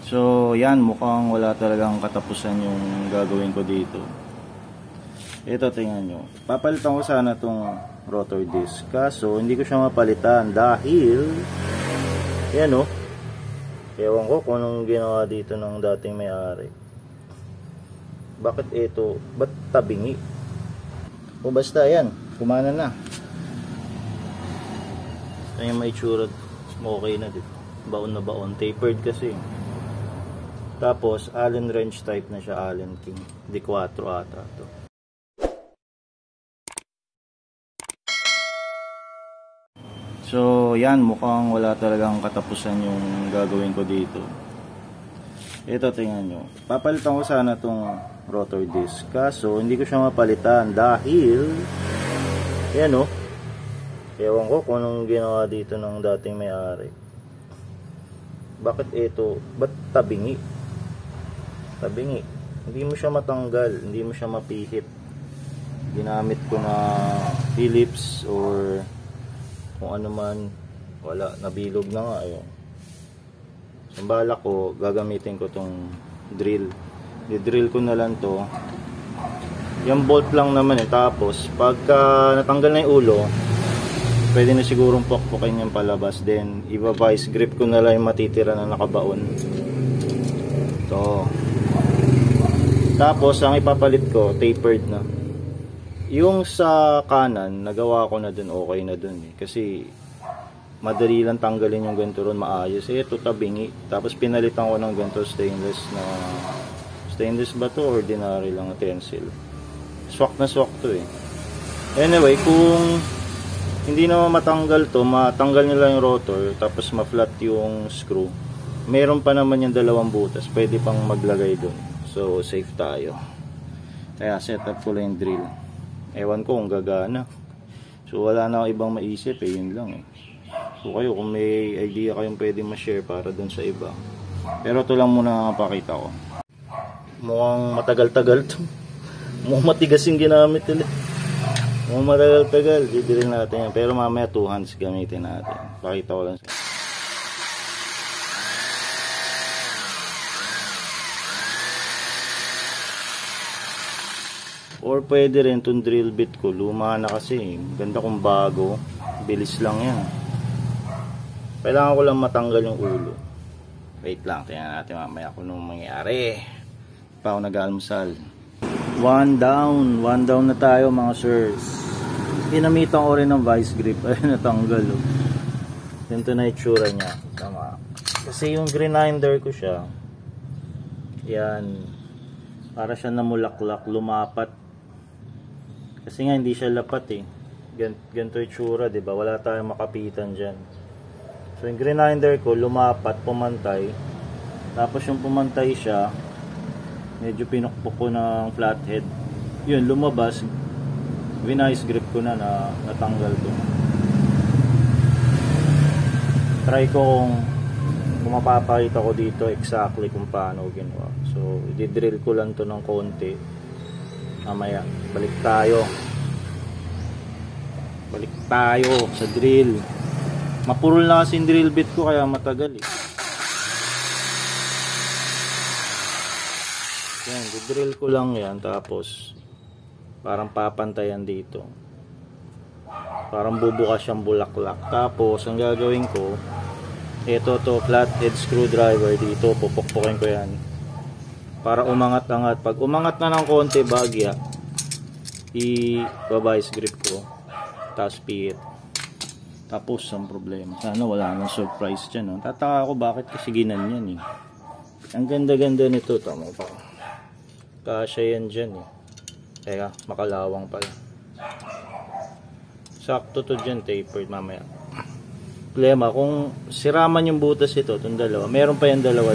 So, yan, mukhang wala talagang katapusan yung gagawin ko dito. Ito, tingnan nyo. Papalitan ko sana tong rotor disc. Kaso, hindi ko siya mapalitan dahil, yan o. Ewan ko kung anong ginawa dito ng dating may-ari. Bakit ito? Ba't tabingi? O basta, yan. Kumana na. Ito yung may tsura. Okay na dito. Baon na baon. Tapered kasi. Tapos, Allen wrench type na siya, Allen King. D4 ata to. So, yan, mukhang wala talagang katapusan yung gagawin ko dito. Ito, tingnan nyo. Papalitan ko sana tong rotor disc. Kaso, hindi ko siya mapalitan dahil, yan o. Ewan ko kung anong ginawa dito ng dating may-ari. Bakit ito? Ba't tabingi? Tabingi. Hindi mo siya matanggal, hindi mo siya mapihit. Ginamit ko na Phillips or kung ano man, wala, nabilog na nga. Ayun. Ang balak ko, gagamitin ko tong drill. I-drill ko na lang to. Yung bolt lang naman tapos pagka natanggal na yung ulo, pwede na sigurong pokpokin yung palabas. Then iba-vice grip ko na lang yung matitira na nakabaon. So, tapos ang ipapalit ko, tapered na. Yung sa kanan, nagawa ko na dun, okay na dun eh. Kasi madali lang tanggalin yung ganito ron, maayos. Ito tabingi. Tapos pinalitan ko ng ganito stainless na, stainless ba to? Ordinary lang na tensile. Swak na swak to eh. Anyway, kung hindi na matanggal to, matanggal nila yung rotor, tapos ma-flat yung screw. Meron pa naman yung dalawang butas, pwede pang maglagay dun. So, safe tayo. Kaya set up ko lang yung drill. Ewan ko kung gagana. So wala na akong ibang maisip eh, yun lang eh. So kayo kung may idea kayong pwede ma-share para dun sa iba. Pero ito lang muna ang pakita ko. Mukhang matagal-tagal to. Mukhang matigas yung ginamit ulit. Mukhang matagal-tagal, didirill natin yan. Pero mamaya 2 hands gamitin natin. Pakita ko lang sa or pwede rin itong drill bit ko, luma na kasi, ganda kong bago, bilis lang yan. Kailangan ko lang matanggal yung ulo. Wait lang, tingnan natin mamaya kung anong mangyayari. Pa ako nag-almusal. One down na tayo mga sirs. Ginamitan ko rin ng vice grip, ay natanggal oh. Ganito na itsura niya. Tama. Kasi yung grinder ko siya, yan, para siya namulaklak, lumapat. Kasi nga hindi siya lapat eh. Ganito yung tsura, diba? Wala tayong makapitan dyan. So yung grinder ko, lumapat, pumantay. Tapos yung pumantay siya, medyo pinukpok ko ng flathead. Yun, lumabas. Vinice grip ko na natanggal ko. Try ko kung mapapakita ko dito exactly kung paano ginawa. So, i-drill ko lang to ng konti. Mamaya, balik tayo sa drill. Mapurol na kasi yung drill bit ko kaya matagal eh. Yan, i-drill ko lang yan. Tapos parang papantayan dito, parang bubukas siyang bulaklak. Tapos ang gagawin ko, ito to flathead screwdriver dito, pupukpukin ko yan para umangat-angat. Pag umangat na ng konti, bagya, i-vice grip ko, tapos pihit. Tapos ang problema, sana wala nang surprise dyan, no? Tataka ako bakit kasi ginanyan eh. Ang ganda-ganda nito, tama pa, kasya yan dyan eh. Teka, makalawang pala. Sakto to dyan, tapered mamaya. Problema, kung siraman yung butas ito, itong dalawa, meron pa yung dalawa.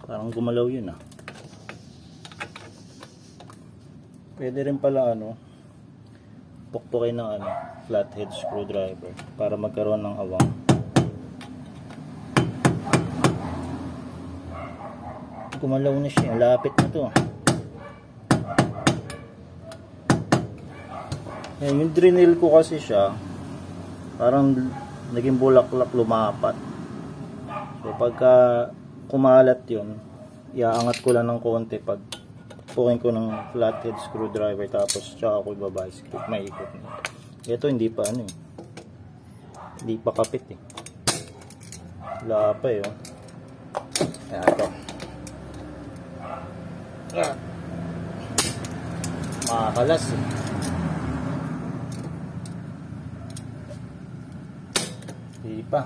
Parang gumalaw yun ah. Pwede rin pala pukpukin ng flathead screwdriver para magkaroon ng awang. gumalaw na siya. Lapit na to. Yan, yung drinil ko kasi siya, parang naging bulaklak, lumapat. So pagka kumalat yun, iaangat ko lang ng konti pag pukin ko ng flathead screwdriver, tapos tsaka ako iba-bicycle, maikot na. Ito hindi pa ano eh. Hindi pa kapit eh. Wala pa eh. Oh. Ayan ito. Makakalas eh. Hindi pa.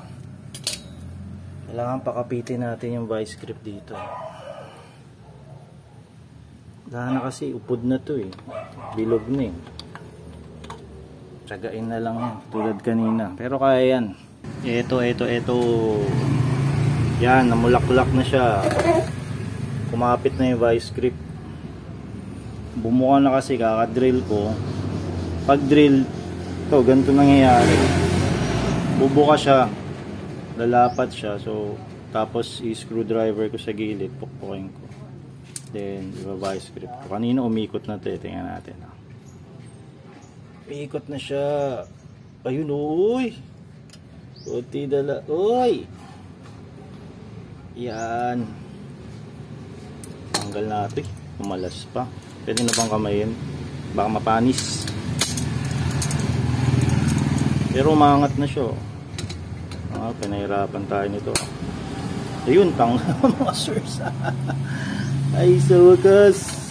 Kailangan pakapitin natin yung vice grip dito. Dahil na kasi upod na to eh. Bilog na eh. Tsagain na lang yan. Tulad kanina. Pero kaya yan. Ito. Yan, namulaklak na siya. Kumapit na yung vice grip. Bumuka na kasi kaka-drill ko. Pag drill, ito, ganito nangyayari. Bubuka siya. Lalapat siya. So, tapos i-screwdriver ko sa gilid. Pukpukin ko. Then, vice grip ko. Kanina umikot na ito. Tingnan natin. Ikot na siya. Ayun, uy! Kunti dala. Uy! Yan. Tanggal natin. Umalas pa. Pwede na bang kamayin? Baka mapanis. Pero umangat na siya. Pinahirapan tayo nito. Ayun, tanggal mga sirs. Ay, sa wakas.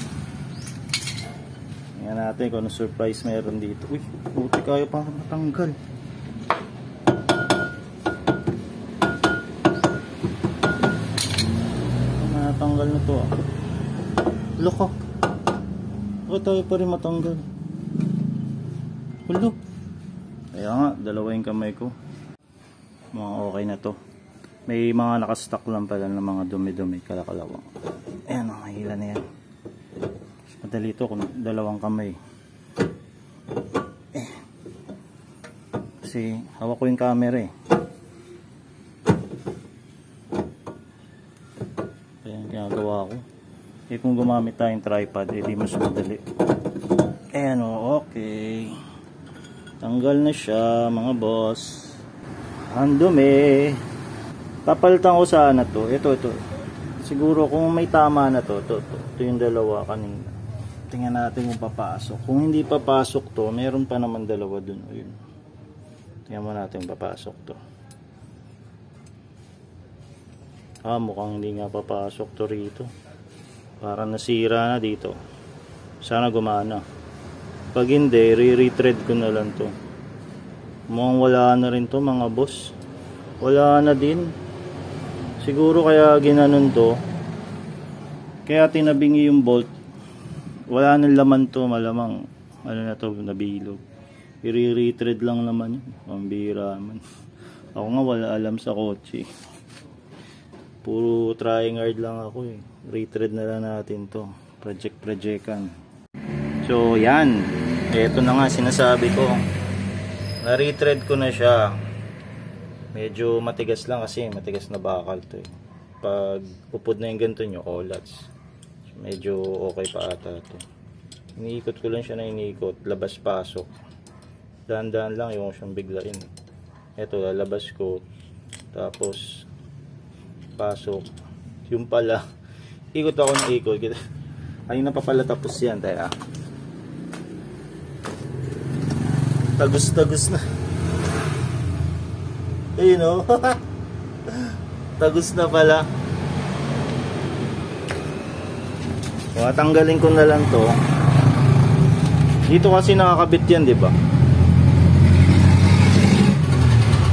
Tingnan natin kung ano surprise meron dito. Uy, buti kayo pa matanggal. Natanggal na to ah. Loko. Bakit tayo pa rin matanggal? Hulo. Kaya nga, dalawa yung kamay ko. Mga okay na to. May mga nakastock lang pala ng mga dumi-dumi, kalakalawang. Ayan, mahila na yan. Madali ito kung dalawang kamay. Kasi hawak ko yung camera eh. Kaya yung ginagawa ko. Kung gumamit tayong tripod, di mas madali. Ayan o, okay. Tanggal na siya mga boss. Ang dumi. Papalitan ko sana to. Ito. Siguro kung may tama na to. Ito yung dalawa kanina. Tingnan natin kung papasok. Kung hindi papasok to, meron pa naman dalawa dun. Ayun. Tingnan mo natin kung papasok to. Mukhang hindi nga papasok to rito. Parang nasira na dito. Sana gumana. Pag hindi, re-retread ko na lang to. Mukhang wala na rin to mga boss. Wala na din. Siguro kaya ginanon to. Kaya tinabingi yung bolt. Wala nang laman to, malamang. Ano na to, nabilog. I-retread lang naman yun. Pambira man. Ako nga wala alam sa kotse. Puro trying hard lang ako eh. Retread na lang natin to. Project-projectan. So yan. Ito na nga sinasabi ko. Na-retread ko na siya. Medyo matigas lang kasi matigas na bakal to eh. Pag upod na yung ganito nyo, olats. Medyo okay pa ata to. Iniikot ko lang siya na iniikot. Labas-pasok. Dahan-dahan lang yung siyang biglain. Ito, lalabas ko. Tapos pasok. Yung pala, ikot ako ng ikot. Ayun na pa pala tapos yan. Tayo Tagus na. Ayun o. Tagus na pala. So, tanggalin ko na lang to. Dito kasi nakakabit yan, di ba?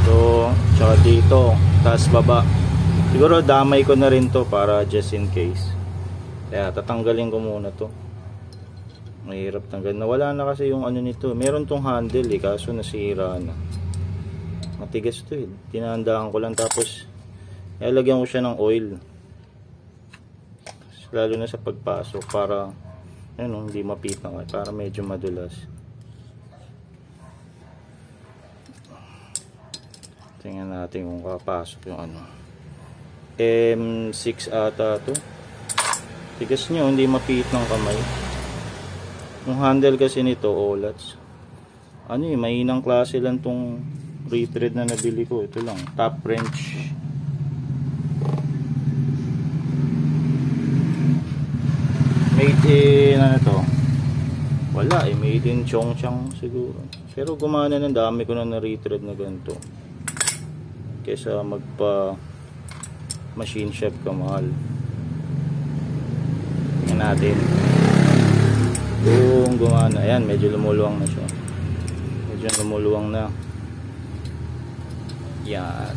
So, tsaka dito, taas baba. Siguro damay ko na rin to para just in case. Kaya tatanggalin ko muna to. Mahirap tanggalin. Nawala na kasi yung ano nito. Meron tong handle eh, kaso nasira na. Matigas to eh. Tinahandaan ko lang tapos ilalagyan ko siya ng oil. Lalo na sa pagpasok para ano, hindi mapitang eh, para medyo madulas. Tingnan natin kung kapasok yung ano. M6 ata to. Tigas nyo, hindi mapihit ng kamay. Yung handle kasi nito, Olats. Ano eh, mahinang klase lang tong retread na nabili ko. Ito lang, top wrench. Made in, ano to? Wala eh, made in Chongchang siguro. Pero gumana ng dami ko na retread na ganito. Kesa magpa machine shop ka mahal. Tingnan natin kung gumana. Ayan, medyo lumuluwang na siya. Medyo lumuluwang na. Yan.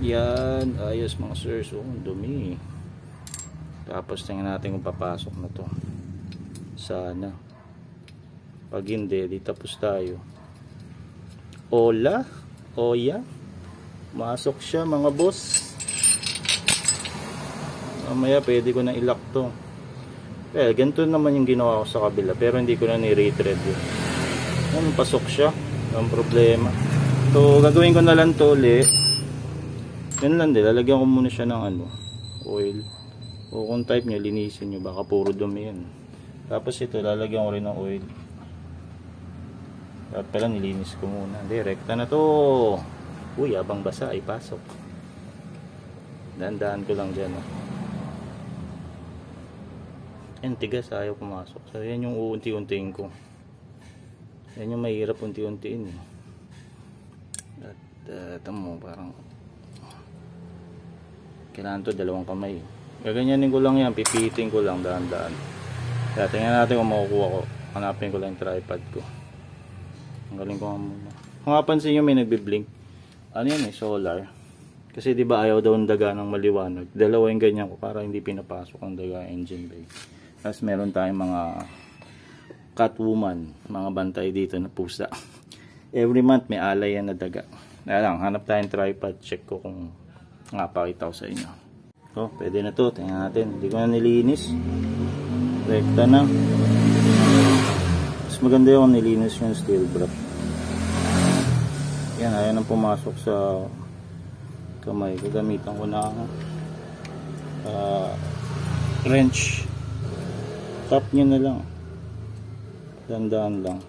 Yan. Ayos mga sirs. Oh, dumi. Tapos tingnan natin kung papasok na to. Sana. Pag hindi, di tapos tayo. Ola. Oya. Masok siya mga boss. Mamaya pwede ko na ilock to. Ganito naman yung ginawa ko sa kabila. Pero hindi ko na ni-retread yun. Yan, pasok siya. Ang problema. So, gagawin ko na lang to ulit. Yan lang din. Lalagyan ko muna siya ng ano, oil. O kung type nyo, linisin nyo. Baka puro dumi yan. Tapos ito, lalagyan ko rin ng oil. Dapat pala nilinis ko muna. Direkta na to. Uy, abang basa ay pasok. Dahan-dahan ko lang dyan. Yan, tigas, ayaw pumasok. So yan yung uunti-untiin ko. Yan yung mahirap unti-untiin eh. At ito mo, parang kailangan to dalawang kamay. Gaganyanin ko lang yan, pipitin ko lang dahan-dahan. Kaya tingnan natin kung makukuha ko. Hanapin ko lang yung tripod ko. Ang galing ko nga muna. Kung mapansin nyo may nagbiblink. Ano yan eh, solar. Kasi di ba ayaw daw ng daga ng maliwanag. Dalawa yung ganyan ko para hindi pinapasok ang daga engine bay. Tapos meron tayong mga catwoman, mga bantay dito na pusa. Every month may alay yan na daga. Kaya lang, hanap tayong tripod. Check ko kung nga pakita ko sa inyo. So, pwede na to. Tingnan natin. Hindi ko na nilinis. Rekta na. Mas maganda yung nilinis yung steel brush. Yan, ayaw nang pumasok sa kamay. Gagamitan ko na wrench. Tap nyo na lang. Dandaan lang.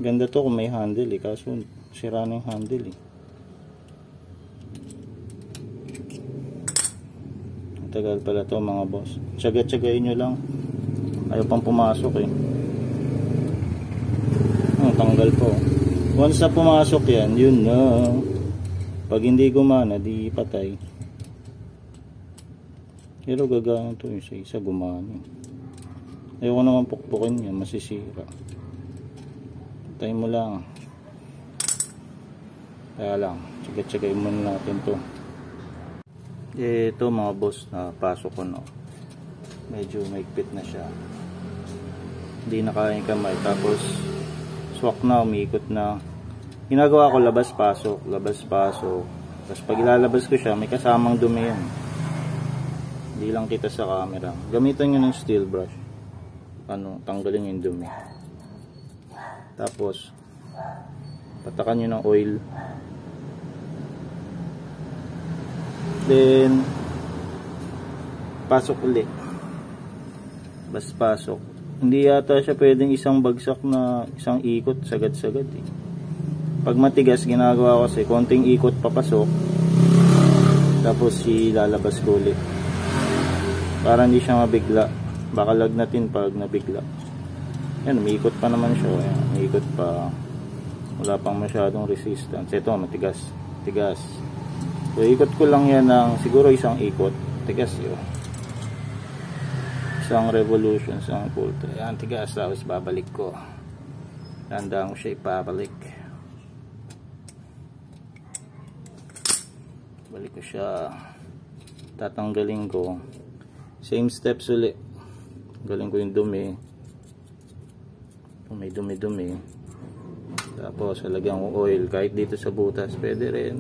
Ganda to kung may handle eh. Kaso sira na yung handle eh. Tagal pala to mga boss. Tsaga-tsagain nyo lang. Ayaw pang pumasok eh. Tanggal po. Once na pumasok yan, yun na. Pag hindi gumana, di patay. Pero gagana to yung isa gumana. Ayoko naman pukpukin yan, masisira. Patay mo lang. Kaya lang, tsaga-tsagain muna natin to. Ito mga boss, na pasok ko na. Medyo maigpit na siya. Hindi na kaya yung kamay. Tapos swak na, umiikot na. Ginagawa ko labas-pasok, labas-pasok. Tapos pag ilalabas ko siya, may kasamang dumi yan. Hindi lang kita sa camera. Gamitan nyo ng steel brush. Tanggalin yung dumi. Tapos patakan nyo ng oil. Then pasok ulit. Bas-pasok. Hindi yata siya pwedeng isang bagsak na isang ikot sagad-sagad eh. Pag matigas, ginagawa ko kasi konting ikot papasok. Tapos ilalabas ko ulit. Para hindi siya mabigla. Baka lagnatin pag nabigla. Yan, umiikot pa naman siya. Yan, umiikot pa. Wala pang masyadong resistance. Ito, matigas. Tigas. So, ikot ko lang yan ng siguro isang ikot. Tigas yun. Isang revolution, isang pulto. Yan, tigas. Tapos babalik ko. Tandaan ko siya ipabalik. Balik ko siya. Tatanggalin ko. Same steps ulit. Tanggalin ko yung dumi. Kung may dumi-dumi. Tapos, halagyan ko oil. Kahit dito sa butas, pwede rin.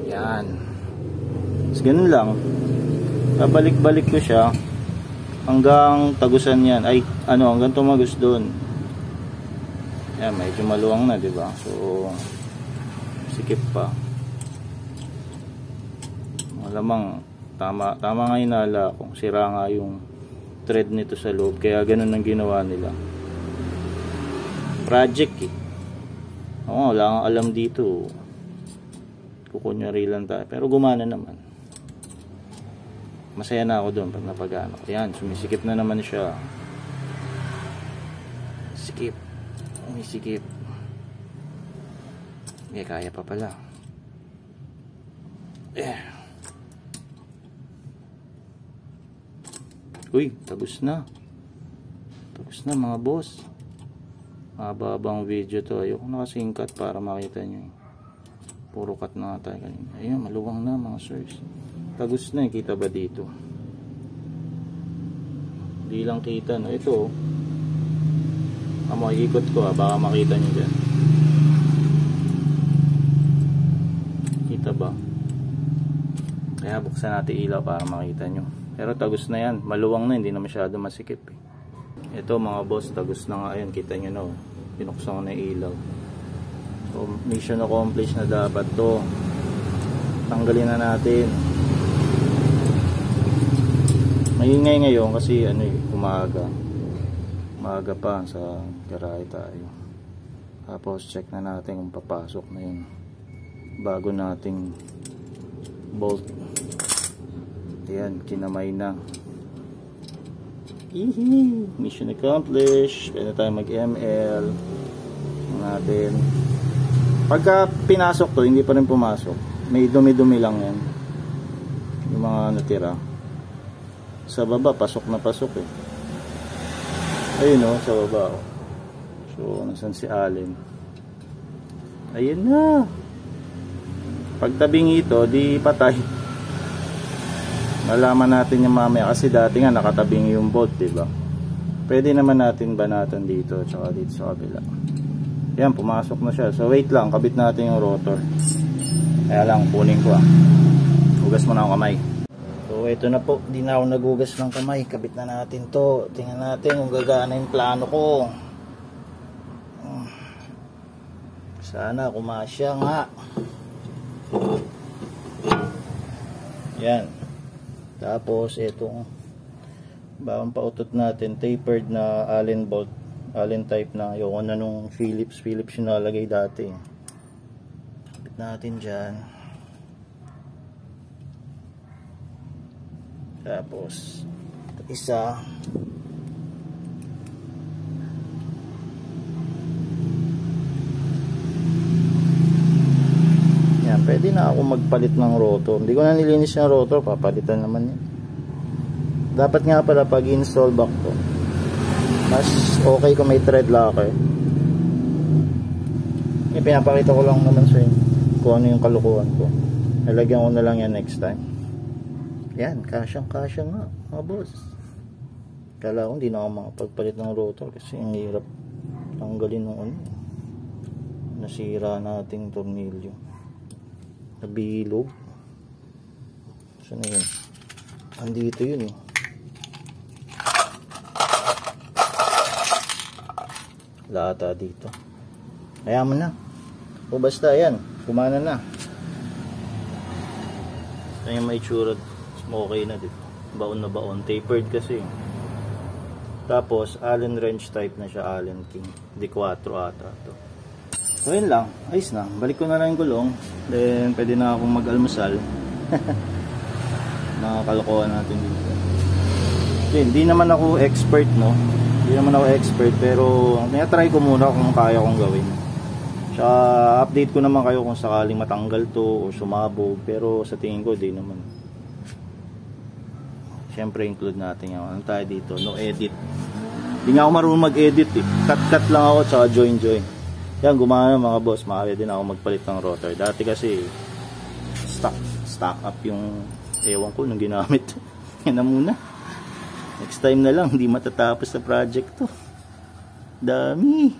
Yan. Tapos, ganun lang. Babalik-balik ko siya. Hanggang tagusan yan. Ay, hanggang tumagos doon. Yan, medyo maluwang na, diba? So, sikip pa. Malamang Tama nga hinala ko. Sira nga yung thread nito sa loob. Kaya ganun ang ginawa nila. Project eh. Oo, wala kang alam dito. Kukunyari lang tayo. Pero gumana naman. Masaya na ako doon pag napagano. Ayan, sumisikip na naman siya. Sikip. Umisikip. Kaya pa pala. Uy, tagus na. Tagus na mga boss. Mababang video to. Ayoko nakasingkat para makita nyo. Puro cut na tayo kanina. Ayan, maluwang na mga sirs. Tagus na, kita ba dito? Hindi lang kita, no? Ito, ikot ko, baka makita nyo dyan. Kita ba? Kaya buksan natin ilaw para makita nyo. Pero tagus na yan, maluwang na, hindi na masyado masikip eh. Ito mga boss, tagus na nga. Ayun, kita nyo, no? Pinuksan ko na yung ilaw. So, mission accomplished na dapat to. Tanggalin na natin. Maingay ngayon kasi umaga pa sa garahe tayo. Tapos check na natin kung papasok na yun bago nating bolt. Ayan, kinamay na. Mission accomplished. Pwede tayo mag ML natin. Pagka pinasok to, hindi pa rin pumasok. May dumi-dumi lang yan. Yung mga natira. Sa baba, pasok na pasok eh. Ayun o, sa baba o. So, nasan si Allen? Ayun na. Pagtabing ito, di patay. Malaman natin yung mamaya. Kasi dati nga nakatabing yung bolt, diba? Pwede naman natin banatan dito. Tsaka dito sa kabila. Yan, pumasok na siya. So wait lang, kabit natin yung rotor. Kaya lang, kunin ko Hugas mo na ako kamay. So ito na po, di na ako nagugas ng kamay. Kabit na natin to. Tingnan natin kung gagana yung plano ko. Sana kumasya nga. Yan. Tapos itong bawang pautot natin, tapered na Allen bolt. Allen type na, yung na nung Phillips yung nalagay dati. Kapit natin dyan. Tapos isa. Yan, pwede na ako magpalit ng rotor. Hindi ko na nilinis yung rotor, papalitan naman yan. Dapat nga pala pag install back to, mas okay kung may thread locker. Pinapakita ko lang naman sa inyo kung ano yung kalukuhan ko. Nalagyan ko na lang yan next time. Yan, kasyang nga mga boss. Kala ko hindi na ako makapagpalit ng rotor kasi ang hirap tanggalin ng nasira nating tornilyo. Nabilog. Saan na yun? Andito yun eh. Lata dito. Kaya mo na. O basta yan, kumana na. Ito yung may tsura. Okay na dito. Baon na baon. Tapered kasi. Tapos Allen wrench type na siya. Allen King D4 ata to. So yun lang. Ayos na. Balik ko na lang yung gulong. Then pwede na akong mag-almusal. Nakakalokohan natin dito. Hindi naman ako expert, no? Hindi naman ako expert, pero try ko muna kung kaya kong gawin. Tsaka update ko naman kayo kung sakaling matanggal to o sumabog, pero sa tingin ko di naman. Siyempre include natin yung ano tayo dito, no edit. Hindi nga ako marunong mag-edit eh. Cut lang ako tsaka join. Yan, gumana mga boss, maaari din ako magpalit ng rotor. Dati kasi stock up yung ewan ko nung ginamit. Yan na muna. Next time na lang, hindi matatapos sa project to. Dami.